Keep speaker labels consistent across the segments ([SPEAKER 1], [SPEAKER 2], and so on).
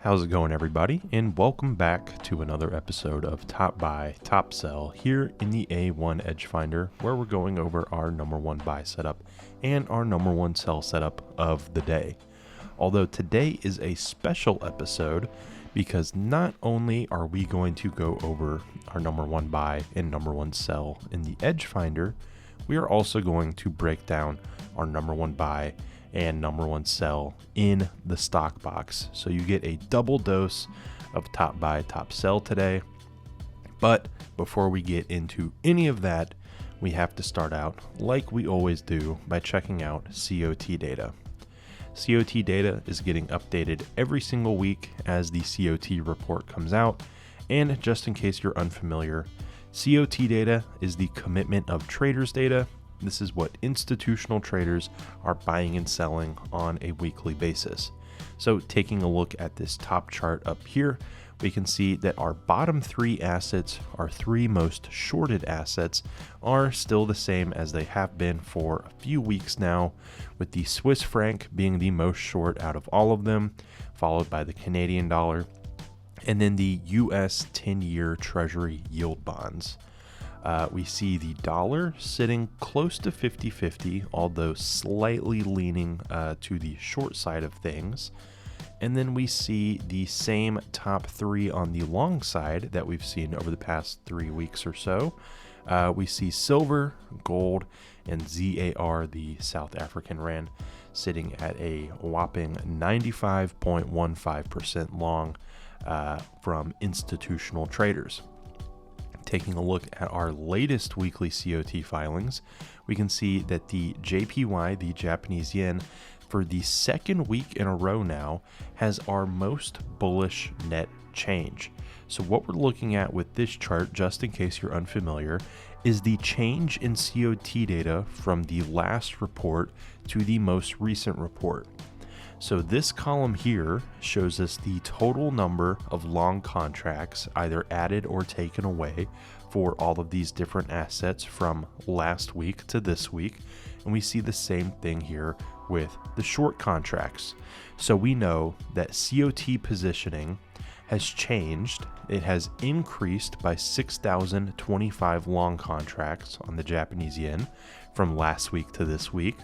[SPEAKER 1] How's it going, everybody? And welcome back to another episode of Top Buy, Top Sell here in the A1 Edge Finder, where we're going over our number one buy setup and our number one sell setup of the day. Although today is a special episode because not only are we going to go over our number one buy and number one sell in the Edge Finder, we are also going to break down our number one buy and number one sell in the stock box. So you get a double dose of top buy, top sell today. But before we get into any of that, we have to start out like we always do by checking out COT data. COT data is getting updated every single week as the COT report comes out. And just in case you're unfamiliar, COT data is the commitment of traders data. This is what institutional traders are buying and selling on a weekly basis. So taking a look at this top chart up here, we can see that our bottom three assets, our three most shorted assets, are still the same as they have been for a few weeks now, with the Swiss franc being the most short out of all of them, followed by the Canadian dollar, and then the US 10-year Treasury yield bonds. We see the dollar sitting close to 50-50, although slightly leaning to the short side of things. And then we see the same top three on the long side that we've seen over the past 3 weeks or so. We see silver, gold, and ZAR, the South African rand, sitting at a whopping 95.15% long from institutional traders. Taking a look at our latest weekly COT filings, we can see that the JPY, the Japanese yen, for the second week in a row now, has our most bullish net change. So what we're looking at with this chart, just in case you're unfamiliar, is the change in COT data from the last report to the most recent report. So this column here shows us the total number of long contracts either added or taken away for all of these different assets from last week to this week. And we see the same thing here with the short contracts. So we know that COT positioning has changed. It has increased by 6,025 long contracts on the Japanese yen from last week to this week,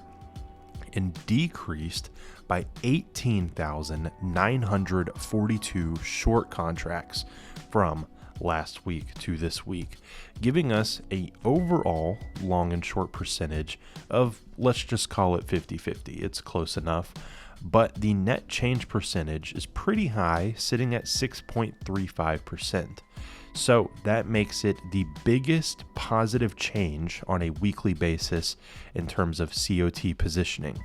[SPEAKER 1] and decreased by 18,942 short contracts from last week to this week, giving us a overall long and short percentage of, let's just call it 50-50. It's close enough, but the net change percentage is pretty high, sitting at 6.35%. So that makes it the biggest positive change on a weekly basis in terms of COT positioning.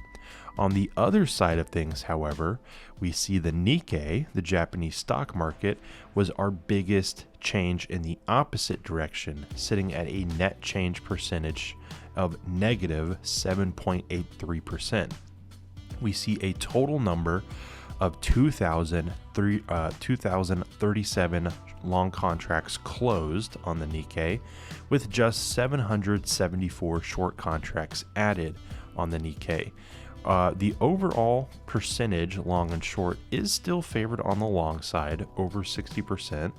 [SPEAKER 1] On the other side of things, however, we see the Nikkei, the Japanese stock market, was our biggest change in the opposite direction, sitting at a net change percentage of negative 7.83%. We see a total number of 2,037 long contracts closed on the Nikkei, with just 774 short contracts added on the Nikkei. The overall percentage, long and short, is still favored on the long side, over 60%.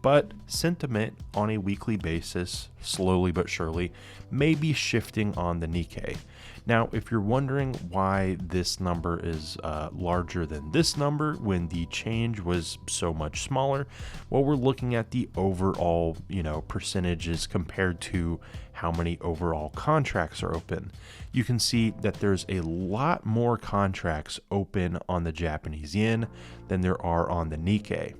[SPEAKER 1] But sentiment on a weekly basis, slowly but surely, may be shifting on the Nikkei. Now, if you're wondering why this number is larger than this number when the change was so much smaller, well, we're looking at the overall, percentages compared to how many overall contracts are open. You can see that there's a lot more contracts open on the Japanese yen than there are on the Nikkei.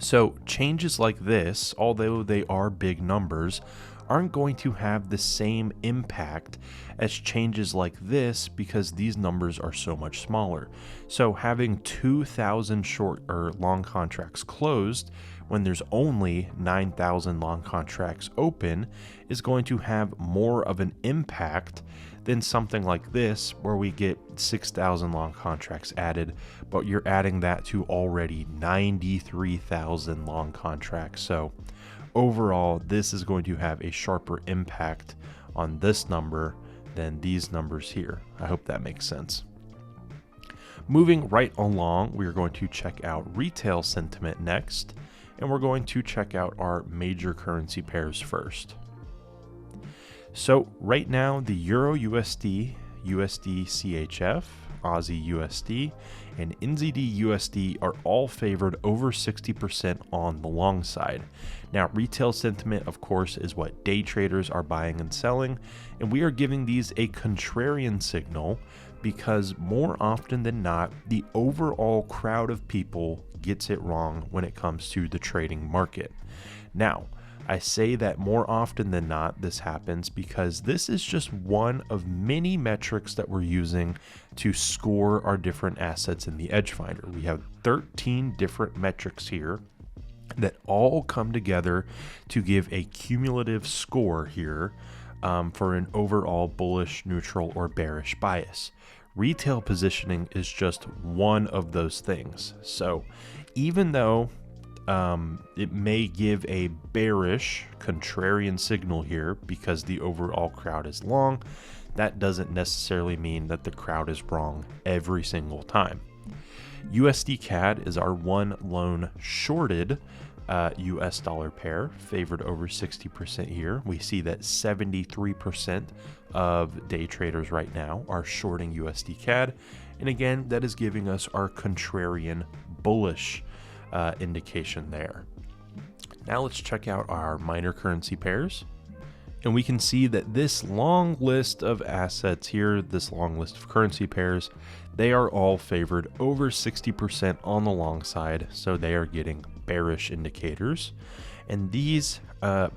[SPEAKER 1] So changes like this, although they are big numbers, aren't going to have the same impact as changes like this because these numbers are so much smaller. So having 2,000 short or long contracts closed when there's only 9,000 long contracts open is going to have more of an impact than something like this where we get 6,000 long contracts added, but you're adding that to already 93,000 long contracts. So overall, this is going to have a sharper impact on this number than these numbers here. I hope that makes sense. Moving right along, we are going to check out retail sentiment next, and we're going to check out our major currency pairs first. So right now, the Euro USD, USD CHF, Aussie USD, and NZD USD are all favored over 60% on the long side. Now, retail sentiment, of course, is what day traders are buying and selling, and we are giving these a contrarian signal because more often than not, the overall crowd of people gets it wrong when it comes to the trading market. Now, I say that more often than not this happens because this is just one of many metrics that we're using to score our different assets in the Edge Finder. We have 13 different metrics here that all come together to give a cumulative score here for an overall bullish, neutral, or bearish bias. Retail positioning is just one of those things. So even though it may give a bearish contrarian signal here because the overall crowd is long, that doesn't necessarily mean that the crowd is wrong every single time. USD CAD is our one lone shorted US dollar pair, favored over 60% here. We see that 73% of day traders right now are shorting USD CAD. And again, that is giving us our contrarian bullish indication there. Now let's check out our minor currency pairs. And we can see that this long list of assets here, this long list of currency pairs, they are all favored over 60% on the long side. So they are getting bearish indicators. And these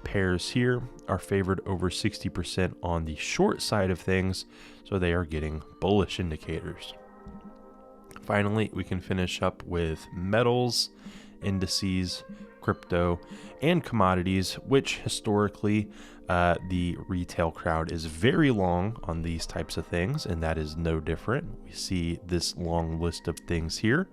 [SPEAKER 1] pairs here are favored over 60% on the short side of things. So they are getting bullish indicators. Finally, we can finish up with metals, indices, crypto, and commodities, which historically the retail crowd is very long on these types of things, and that is no different. We see this long list of things here.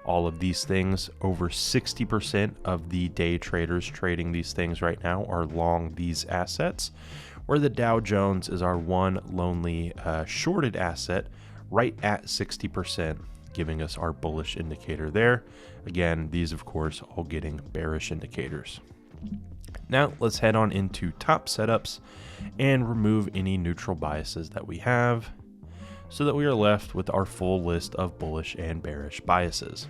[SPEAKER 1] All of these things, over 60% of the day traders trading these things right now are long these assets, where the Dow Jones is our one lonely shorted asset right at 60%. Giving us our bullish indicator there. Again, these of course all getting bearish indicators. Now let's head on into top setups and remove any neutral biases that we have so that we are left with our full list of bullish and bearish biases.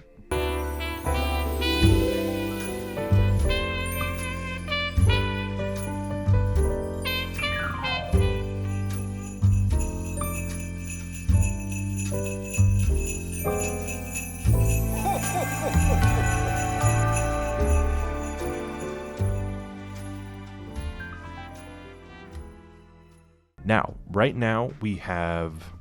[SPEAKER 1] Now, right now we have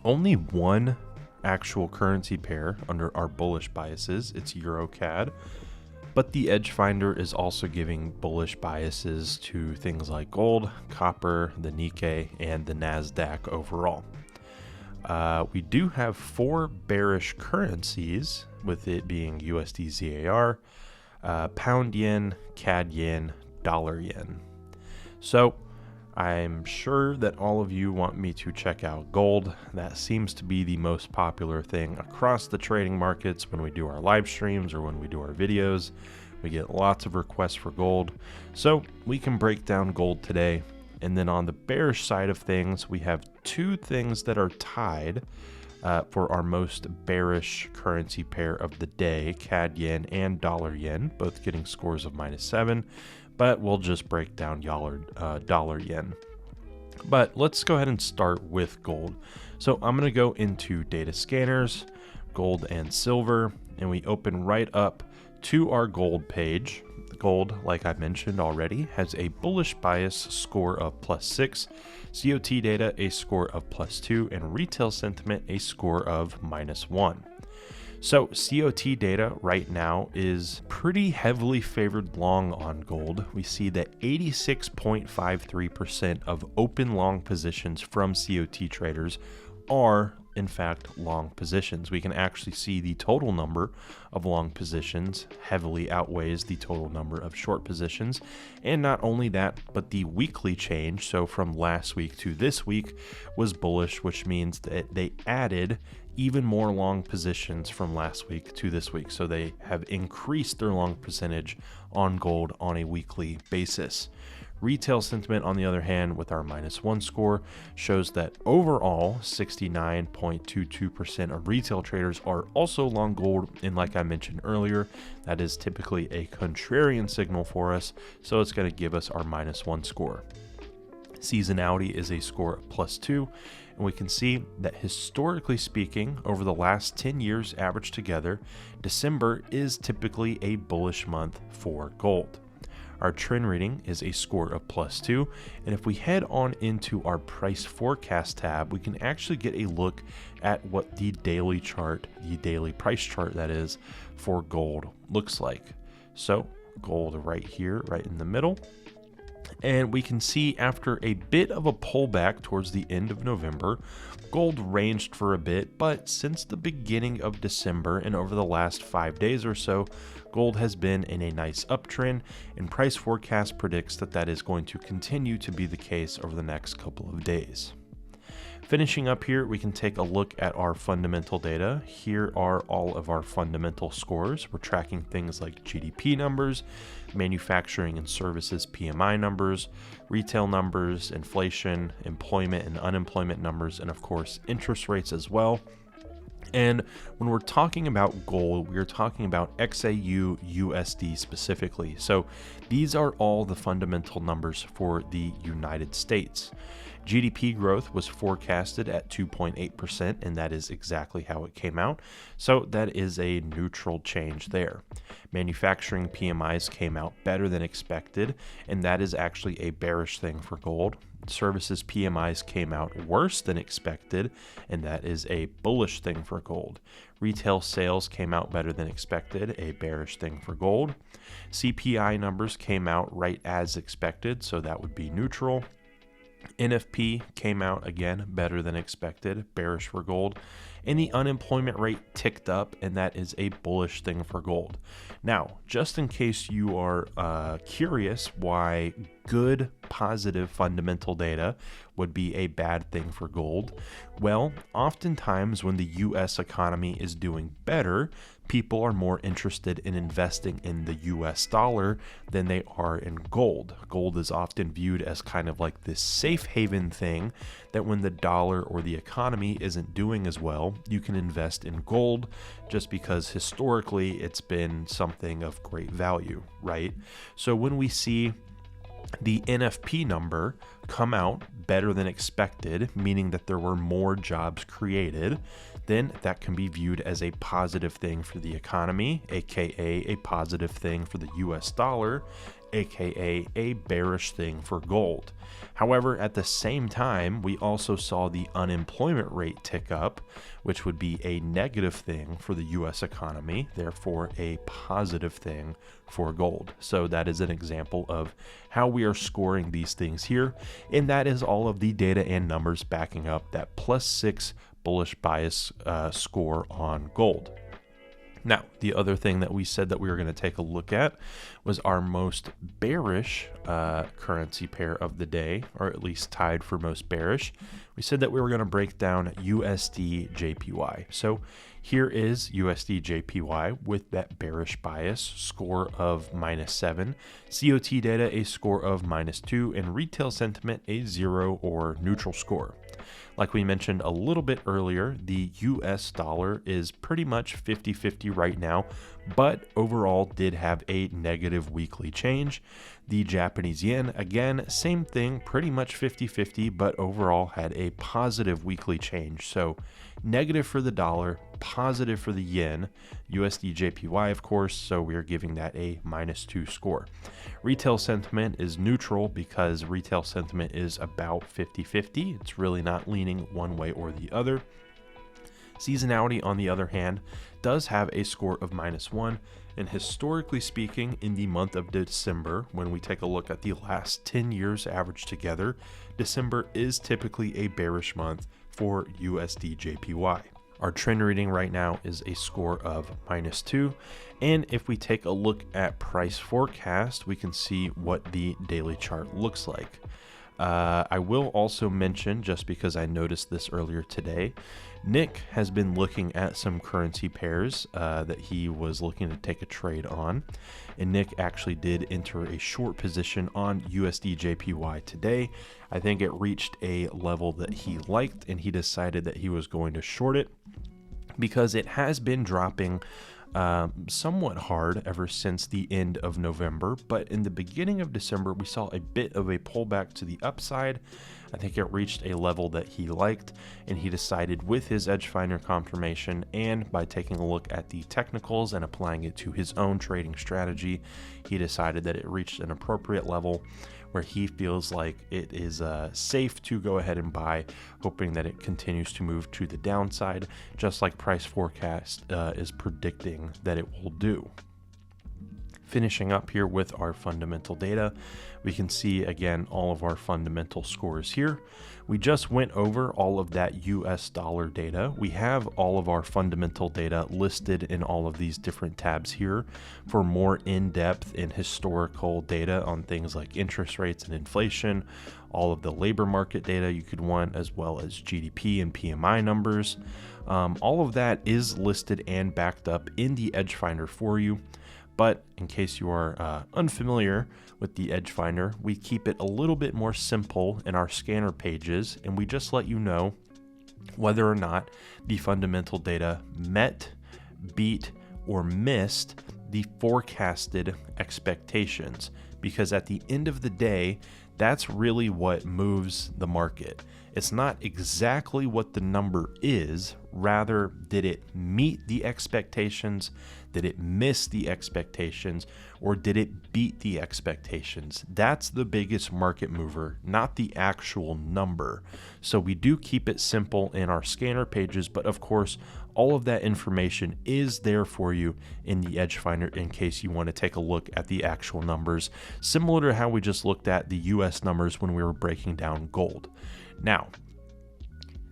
[SPEAKER 1] only one actual currency pair under our bullish biases. It's Euro CAD, but the Edge Finder is also giving bullish biases to things like gold, copper, the Nikkei, and the NASDAQ overall. We do have 4 bearish currencies, with it being USD ZAR, pound yen, CAD yen, dollar yen. So I'm sure that all of you want me to check out gold. That seems to be the most popular thing across the trading markets when we do our live streams or when we do our videos. We get lots of requests for gold. So we can break down gold today. And then on the bearish side of things, we have 2 things that are tied for our most bearish currency pair of the day, CAD yen and dollar yen, both getting scores of -7. But we'll just break down dollar yen. But let's go ahead and start with gold. So I'm going to go into data scanners, gold and silver, and we open right up to our gold page. Gold, like I mentioned already, has a bullish bias score of +6, COT data a score of +2, and retail sentiment a score of -1. So COT data right now is pretty heavily favored long on gold. We see that 86.53% of open long positions from COT traders are in fact long positions. We can actually see the total number of long positions heavily outweighs the total number of short positions. And not only that, but the weekly change, so from last week to this week, was bullish, which means that they added even more long positions from last week to this week. So they have increased their long percentage on gold on a weekly basis. Retail sentiment, on the other hand, with our -1 score, shows that overall 69.22% of retail traders are also long gold. And like I mentioned earlier, that is typically a contrarian signal for us. So it's going to give us our -1 score. Seasonality is a score of +2. And we can see that historically speaking, over the last 10 years averaged together, December is typically a bullish month for gold. Our trend reading is a score of +2, and if we head on into our price forecast tab, we can actually get a look at what the daily chart, the daily price chart that is, for gold looks like. So gold right here, right in the middle. And we can see after a bit of a pullback towards the end of November, gold ranged for a bit, but since the beginning of December and over the last 5 days or so, gold has been in a nice uptrend, and price forecast predicts that that is going to continue to be the case over the next couple of days. Finishing up here, we can take a look at our fundamental data. Here are all of our fundamental scores. We're tracking things like GDP numbers, manufacturing and services PMI numbers, retail numbers, inflation, employment and unemployment numbers, and of course, interest rates as well. And when we're talking about gold, we are talking about XAU USD specifically. So these are all the fundamental numbers for the United States. GDP growth was forecasted at 2.8%, and that is exactly how it came out. So that is a neutral change there. Manufacturing PMIs came out better than expected, and that is actually a bearish thing for gold. Services PMIs came out worse than expected, and that is a bullish thing for gold. Retail sales came out better than expected, a bearish thing for gold. CPI numbers came out right as expected, so that would be neutral. NFP came out again better than expected, bearish for gold, and the unemployment rate ticked up, and that is a bullish thing for gold. Now, just in case you are curious why good positive fundamental data would be a bad thing for gold, well, oftentimes when the US economy is doing better, people are more interested in investing in the US dollar than they are in gold. Gold is often viewed as kind of like this safe haven thing that when the dollar or the economy isn't doing as well, you can invest in gold just because historically it's been something of great value, right? So when we see the NFP number come out better than expected, meaning that there were more jobs created, then that can be viewed as a positive thing for the economy, aka a positive thing for the US dollar, aka a bearish thing for gold. However, at the same time, we also saw the unemployment rate tick up, which would be a negative thing for the US economy, therefore a positive thing for gold. So that is an example of how we are scoring these things here, and that is all of the data and numbers backing up that +6 bullish bias score on gold. Now, the other thing that we said that we were going to take a look at was our most bearish currency pair of the day, or at least tied for most bearish. We said that we were going to break down USD JPY. So here is USD JPY with that bearish bias score of -7, COT data a score of -2, and retail sentiment a 0 or neutral score. Like we mentioned a little bit earlier, the US dollar is pretty much 50-50 right now, but overall did have a negative weekly change. The Japanese yen, again, same thing, pretty much 50-50, but overall had a positive weekly change. So negative for the dollar, positive for the yen, USD JPY, of course, so we are giving that a -2 score. Retail sentiment is neutral because retail sentiment is about 50-50. It's really not leaning one way or the other. Seasonality, on the other hand, does have a score of -1, and historically speaking, in the month of December, when we take a look at the last 10 years averaged together, December is typically a bearish month for USD JPY. Our trend reading right now is a score of -2. And if we take a look at price forecast, we can see what the daily chart looks like. I will also mention, just because I noticed this earlier today, Nick has been looking at some currency pairs that he was looking to take a trade on. And Nick actually did enter a short position on USD JPY today. I think it reached a level that he liked, and he decided that he was going to short it because it has been dropping somewhat hard ever since the end of November, but in the beginning of December we saw a bit of a pullback to the upside. I think it reached a level that he liked, and he decided with his edge finder confirmation and by taking a look at the technicals and applying it to his own trading strategy, he decided that it reached an appropriate level where he feels like it is safe to go ahead and buy, hoping that it continues to move to the downside, just like price forecast is predicting that it will do. Finishing up here with our fundamental data, we can see again all of our fundamental scores here. We just went over all of that US dollar data. We have all of our fundamental data listed in all of these different tabs here for more in-depth and historical data on things like interest rates and inflation, all of the labor market data you could want, as well as GDP and PMI numbers. All of that is listed and backed up in the Edge Finder for you. But in case you are unfamiliar with the Edge Finder, we keep it a little bit more simple in our scanner pages, and we just let you know whether or not the fundamental data met, beat, or missed the forecasted expectations. Because at the end of the day, that's really what moves the market. It's not exactly what the number is, rather, did it meet the expectations, did it miss the expectations, or did it beat the expectations? That's the biggest market mover, not the actual number. So we do keep it simple in our scanner pages, but of course, all of that information is there for you in the Edge Finder in case you want to take a look at the actual numbers, similar to how we just looked at the US numbers when we were breaking down gold. Now,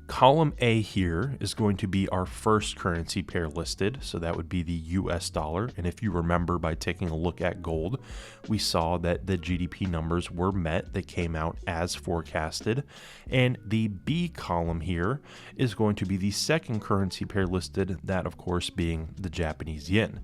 [SPEAKER 1] column A here is going to be our first currency pair listed, so that would be the US dollar. And if you remember, by taking a look at gold, we saw that the GDP numbers were met. They came out as forecasted. And the B column here is going to be the second currency pair listed, that of course being the Japanese yen.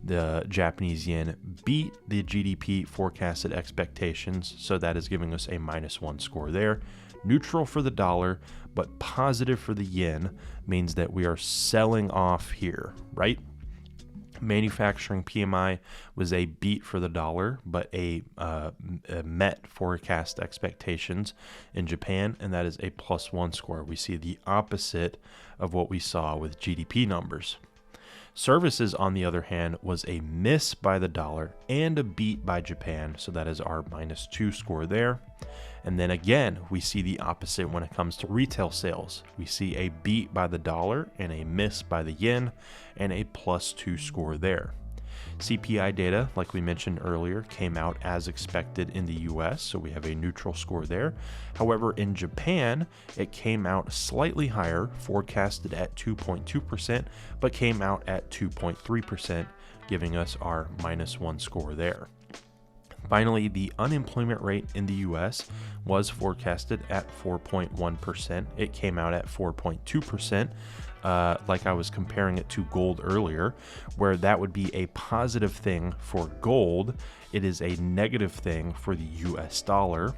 [SPEAKER 1] The Japanese yen beat the GDP forecasted expectations, so that is giving us a -1 score there. Neutral for the dollar, but positive for the yen means that we are selling off here, right? Manufacturing PMI was a beat for the dollar, but a met forecast expectations in Japan, and that is a +1 score. We see the opposite of what we saw with GDP numbers. Services, on the other hand, was a miss by the dollar and a beat by Japan, so that is our -2 score there. And then again, we see the opposite when it comes to retail sales. We see a beat by the dollar and a miss by the yen, and a +2 score there. CPI data, like we mentioned earlier, came out as expected in the US, so we have a neutral score there. However, in Japan, it came out slightly higher, forecasted at 2.2%, but came out at 2.3%, giving us our -1 score there. Finally, the unemployment rate in the US was forecasted at 4.1%. It came out at 4.2%. Like I was comparing it to gold earlier, where that would be a positive thing for gold, it is a negative thing for the US dollar.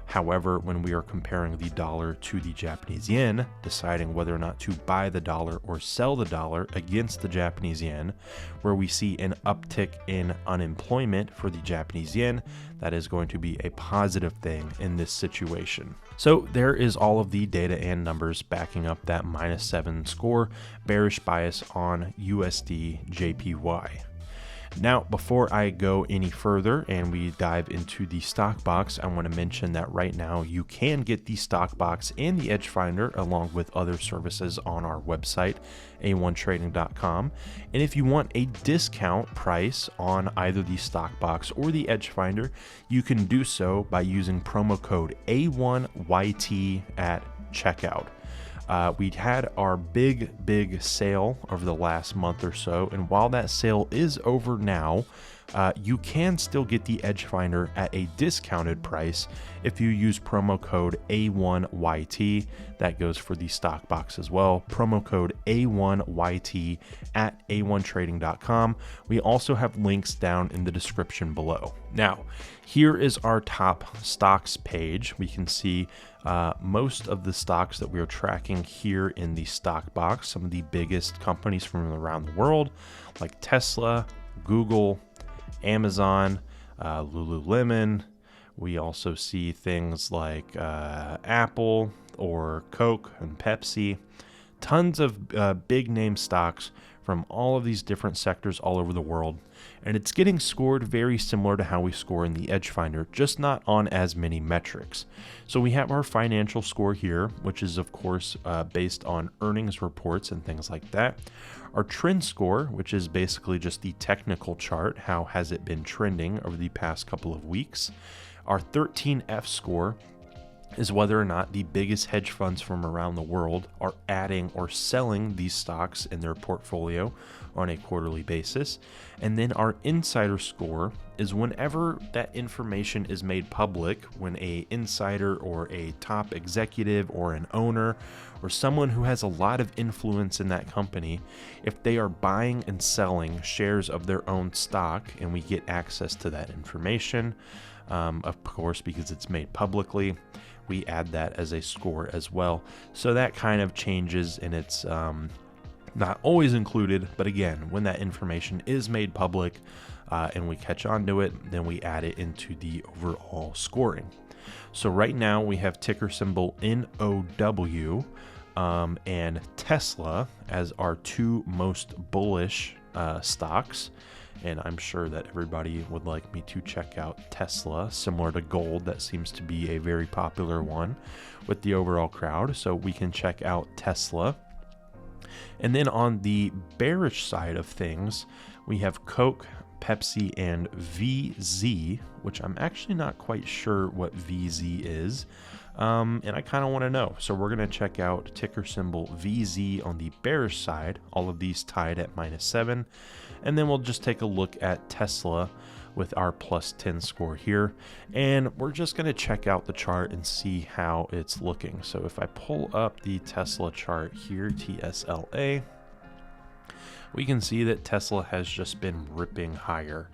[SPEAKER 1] However, when we are comparing the dollar to the Japanese yen, deciding whether or not to buy the dollar or sell the dollar against the Japanese yen, where we see an uptick in unemployment for the Japanese yen, that is going to be a positive thing in this situation. So there is all of the data and numbers backing up that -7 score, bearish bias on USD JPY. Now, before I go any further and we dive into the stock box, I want to mention that right now you can get the stock box and the Edge Finder along with other services on our website, a1trading.com. And if you want a discount price on either the stock box or the Edge Finder, you can do so by using promo code A1YT at checkout. We had our big sale over the last month or so, and while that sale is over now, you can still get the Edge Finder at a discounted price if you use promo code A1YT. That goes for the stock box as well. Promo code A1YT at a1trading.com. We also have links down in the description below. Now, here is our top stocks page. We can see most of the stocks that we are tracking here in the stock box. Some of the biggest companies from around the world, like Tesla, Google, Amazon, Lululemon. We also see things like Apple or Coke and Pepsi. Tons of big name stocks from all of these different sectors all over the world. And it's getting scored very similar to how we score in the Edge Finder, just not on as many metrics. So we have our financial score here, which is of course based on earnings reports and things like that. Our trend score, which is basically just the technical chart, how has it been trending over the past couple of weeks. Our 13F score is whether or not the biggest hedge funds from around the world are adding or selling these stocks in their portfolio on a quarterly basis. And then our insider score is whenever that information is made public, when a insider or a top executive or an owner or someone who has a lot of influence in that company, if they are buying and selling shares of their own stock and we get access to that information, of course, because it's made publicly, we add that as a score as well. So that kind of changes, and it's not always included, but again, when that information is made public and we catch on to it, then we add it into the overall scoring. So right now we have ticker symbol NOW and Tesla as our two most bullish stocks. And I'm sure that everybody would like me to check out Tesla, similar to gold. That seems to be a very popular one with the overall crowd. So we can check out Tesla. And then on the bearish side of things, we have Coke, Pepsi, and VZ, which I'm actually not quite sure what VZ is. And I kind of want to know. So we're going to check out ticker symbol VZ on the bearish side, all of these tied at -7. And then we'll just take a look at Tesla with our +10 score here. And we're just going to check out the chart and see how it's looking. So if I pull up the Tesla chart here, TSLA, we can see that Tesla has just been ripping higher.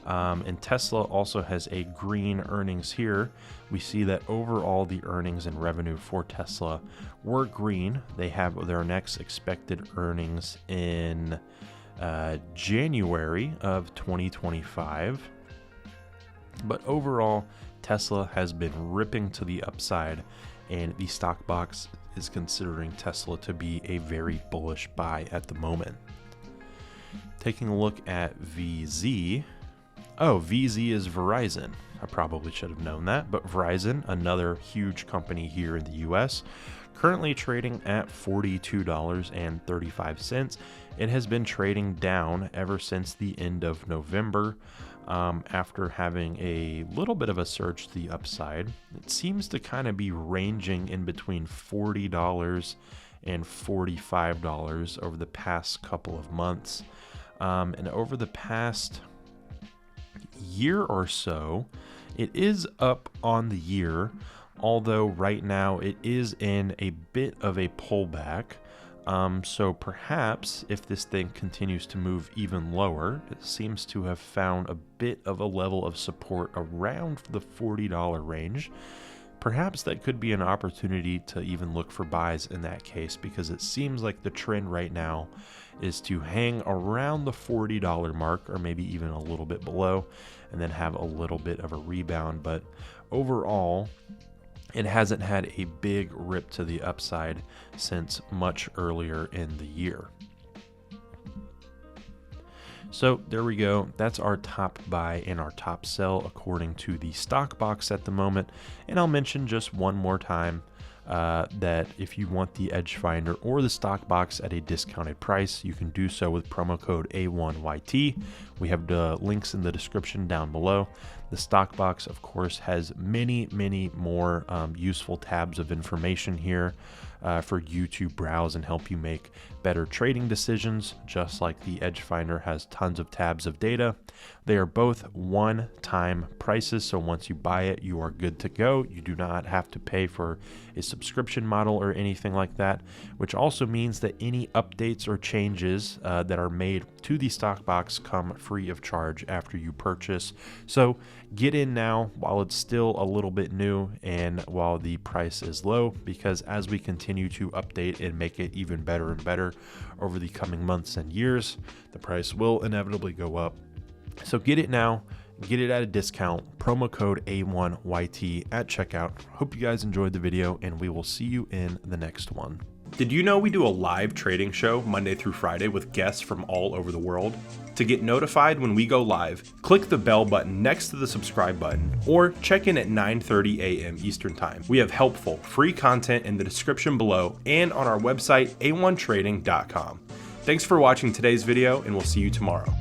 [SPEAKER 1] And Tesla also has a green earnings here. We see that overall the earnings and revenue for Tesla were green. They have their next expected earnings in January of 2025. But overall, Tesla has been ripping to the upside, and the stock box is considering Tesla to be a very bullish buy at the moment. Taking a look at VZ. Oh, VZ is Verizon. I probably should have known that, but Verizon, another huge company here in the US, currently trading at $42.35. It has been trading down ever since the end of November after having a little bit of a surge to the upside. It seems to kind of be ranging in between $40 and $45 over the past couple of months. And over the past year or so, it is up on the year, although right now it is in a bit of a pullback. So perhaps if this thing continues to move even lower, it seems to have found a bit of a level of support around the $40 range. Perhaps that could be an opportunity to even look for buys in that case, because it seems like the trend right now is to hang around the $40 mark, or maybe even a little bit below, and then have a little bit of a rebound. But overall, it hasn't had a big rip to the upside since much earlier in the year. So there we go. That's our top buy and our top sell according to the stock box at the moment. And I'll mention just one more time that if you want the Edge Finder or the stock box at a discounted price, you can do so with promo code A1YT. We have the links in the description down below. The stock box, of course, has many more useful tabs of information here for you to browse and help you make better trading decisions, just like the Edge Finder has tons of tabs of data. They are both one-time prices, so once you buy it, you are good to go. You do not have to pay for a subscription model or anything like that, which also means that any updates or changes that are made to the stock box come free of charge after you purchase. So get in now while it's still a little bit new and while the price is low, because as we continue to update and make it even better and better over the coming months and years, the price will inevitably go up. So get it now, get it at a discount, promo code A1YT at checkout. Hope you guys enjoyed the video, and we will see you in the next one. Did you know we do a live trading show Monday through Friday with guests from all over the world? To get notified when we go live, click the bell button next to the subscribe button or check in at 9:30 a.m. Eastern Time. We have helpful, free content in the description below and on our website, a1trading.com. Thanks for watching today's video, and we'll see you tomorrow.